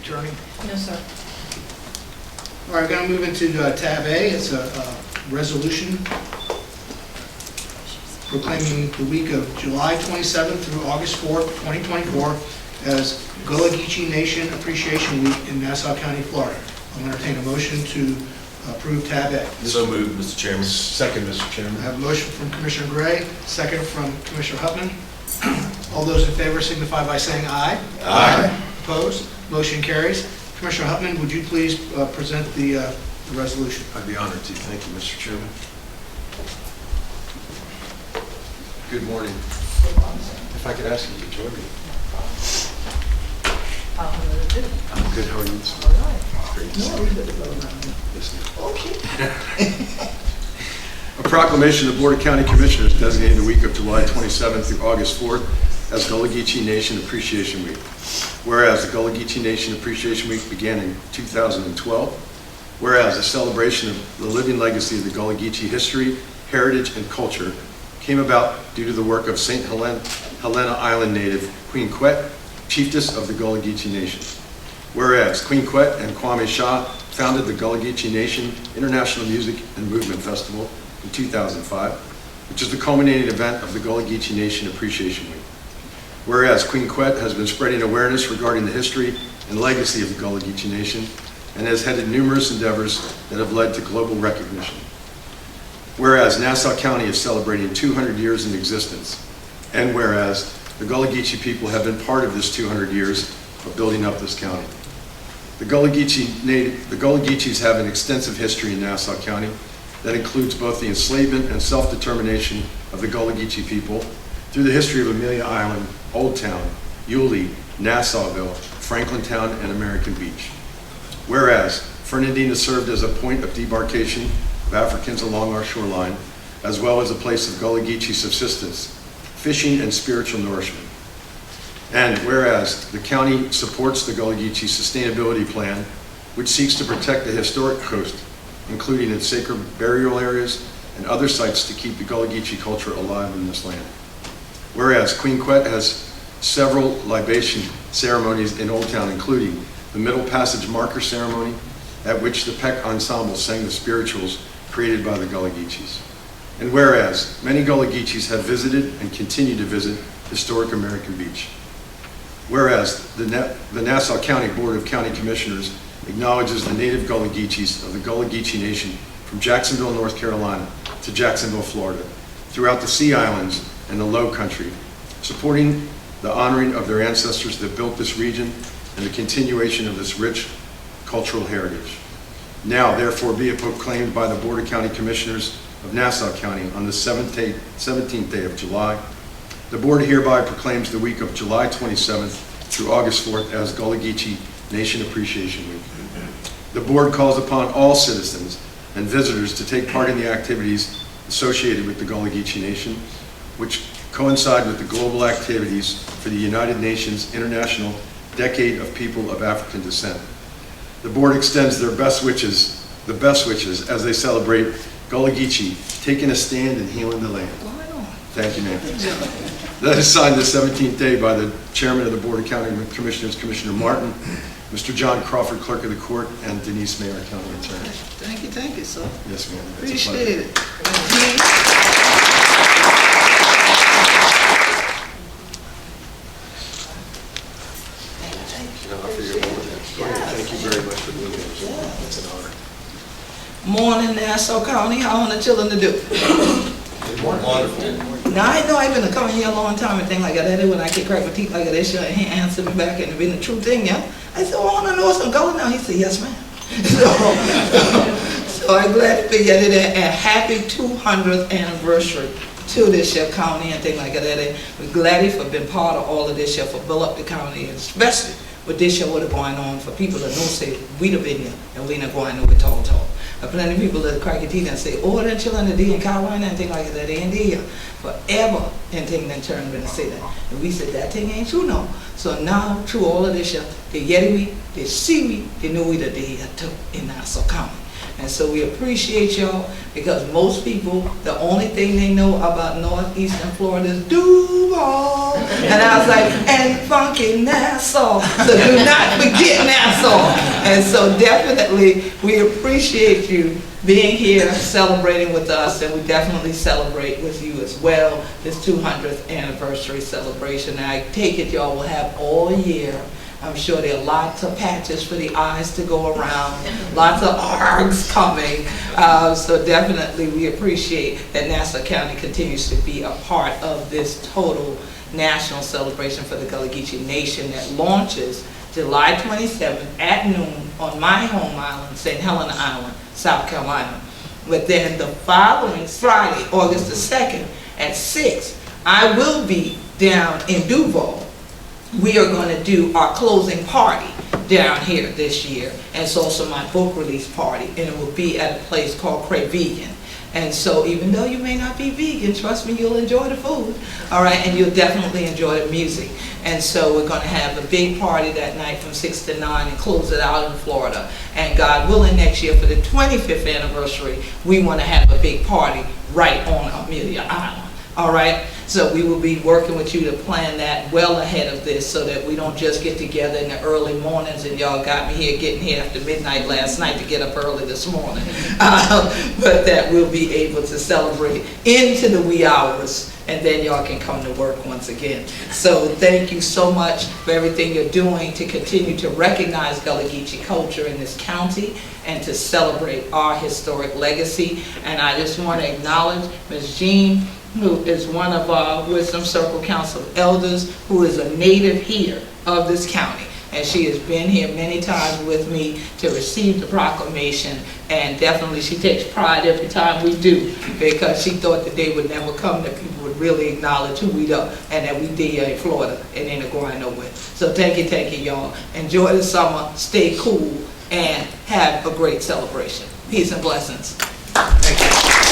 Attorney? No, sir. All right, we're going to move into tab A. It's a resolution proclaiming the week of July 27th through August 4th, 2024 as Gullah Geechee Nation Appreciation Week in Nassau County, Florida. I'm going to entertain a motion to approve tab A. So moved, Mr. Chairman. Second, Mr. Chairman. I have a motion from Commissioner Gray, second from Commissioner Huffman. All those in favor signify by saying aye. Aye. Opposed? Motion carries. Commissioner Huffman, would you please present the resolution? I'd be honored to. Thank you, Mr. Chairman. Good morning. If I could ask you to join me. I'm good. How are you? All right. Great to No, see we you. good to go now. Yes, ma'am. Okay. A proclamation of the Board of County Commissioners designating the week of July 27th through August 4th as Gullah Geechee Nation Appreciation Week. Whereas the Gullah Geechee Nation Appreciation Week began in 2012. Whereas the celebration of the living legacy of the Gullah Geechee history, heritage, and culture came about due to the work of St. Helena Island native Queen Quet, chiefess of the Gullah Geechee Nation. Whereas Queen Quet and Kwame Shah founded the Gullah Geechee Nation International Music and Movement Festival in 2005, which is the culminating event of the Gullah Geechee Nation Appreciation Week. Whereas Queen Quet has been spreading awareness regarding the history and legacy of the Gullah Geechee Nation and has headed numerous endeavors that have led to global recognition. Whereas Nassau County is celebrating 200 years in existence, and whereas the Gullah Geechee people have been part of this 200 years of building up this county. The Gullah Geechees have an extensive history in Nassau County that includes both the enslavement and self-determination of the Gullah Geechee people through the history of Amelia Island, Old Town, Yulee, Nassauville, Franklintown, and American Beach. Whereas Fernandina served as a point of debarkation of Africans along our shoreline, as well as a place of Gullah Geechee subsistence, fishing, and spiritual nourishment. And whereas the county supports the Gullah Geechee Sustainability Plan, which seeks to protect the historic coast, including its sacred burial areas and other sites to keep the Gullah Geechee culture alive in this land. Whereas Queen Quet has several libation ceremonies in Old Town, including the Middle Passage Marker Ceremony, at which the Peck Ensemble sang the spirituals created by the Gullah Geechees. And whereas many Gullah Geechees have visited and continue to visit historic American Beach. Whereas the Nassau County Board of County Commissioners acknowledges the native Gullah Geechees of the Gullah Geechee Nation from Jacksonville, North Carolina to Jacksonville, Florida, throughout the Sea Islands and the Low Country, supporting the honoring of their ancestors that built this region and the continuation of this rich cultural heritage. Now, therefore, be it proclaimed by the Board of County Commissioners of Nassau County on the 17th day of July, the Board hereby proclaims the week of July 27th through August 4th as Gullah Geechee Nation Appreciation Week. The Board calls upon all citizens and visitors to take part in the activities associated with the Gullah Geechee Nation, which coincide with the global activities for the United Nations International Decade of People of African Descent. The Board extends their best wishes as they celebrate Gullah Geechee taking a stand and healing the land. Thank you, ma'am. That is signed the 17th day by the Chairman of the Board of County Commissioners, Commissioner Martin, Mr. John Crawford, Clerk of the Court, and Denise Mayer, County Attorney. Thank you, sir. Yes, ma'am. Appreciate it. Thank you very much for doing this. It's an honor. Morning, Nassau County. How are the children to do? Wonderful. Now, I know I've been coming here a long time and things like that. When I can crack my teeth like that, she'll answer me back and it been the true thing, yeah. I said, well, I want to know some Gullah now. He said, yes, ma'am. So I'm glad to be at it and happy 200th anniversary to this here county and things like that. And we're glad for being part of all of this here for build up the county, and especially with this year what is going on for people that know say we the vineyard and we not going over tall. Plenty of people that crack your teeth and say, oh, that children in the in Carolina and things like that, they ain't there forever and things then turn around and say that. And we said that thing ain't true no. So now through all of this year, they get we, they see we, they know we that they here too in Nassau County. And so we appreciate y'all, because most people, the only thing they know about northeastern Florida is Duval. And I was like, and funky Nassau. So do not forget Nassau. And so definitely we appreciate you being here, celebrating with us, and we definitely celebrate with you as well, this 200th anniversary celebration. And I take it y'all will have all year. I'm sure there are lots of patches for the eyes to go around, lots of args coming. So definitely we appreciate that Nassau County continues to be a part of this total national celebration for the Gullah Geechee Nation that launches July 27th at noon on my home island, St. Helena Island, South Carolina. But then the following Friday, August the 2nd at 6, I will be down in Duval. We are going to do our closing party down here this year. And it's also my book release party, and it will be at a place called Vegan. And so even though you may not be vegan, trust me, you'll enjoy the food, all right, and you'll definitely enjoy the music. And so we're going to have a big party that night from 6 to 9 and close it out in Florida. And God willing, next year for the 25th anniversary, we want to have a big party right on Amelia Island, all right? So we will be working with you to plan that well ahead of this, so that we don't just get together in the early mornings, and y'all got me here getting here after midnight last night to get up early this morning. But that we'll be able to celebrate into the wee hours, and then y'all can come to work once again. So thank you so much for everything you're doing to continue to recognize Gullah Geechee culture in this county and to celebrate our historic legacy. And I just want to acknowledge Ms. Jean, who is one of our Wisdom Circle Council elders, who is a native here of this county. And she has been here many times with me to receive the proclamation, and definitely she takes pride every time we do, because she thought the day would never come that people would really acknowledge who we are and that we did in Florida and ain't going nowhere. So thank you y'all. Enjoy the summer, stay cool, and have a great celebration. Peace and blessings. Thank you.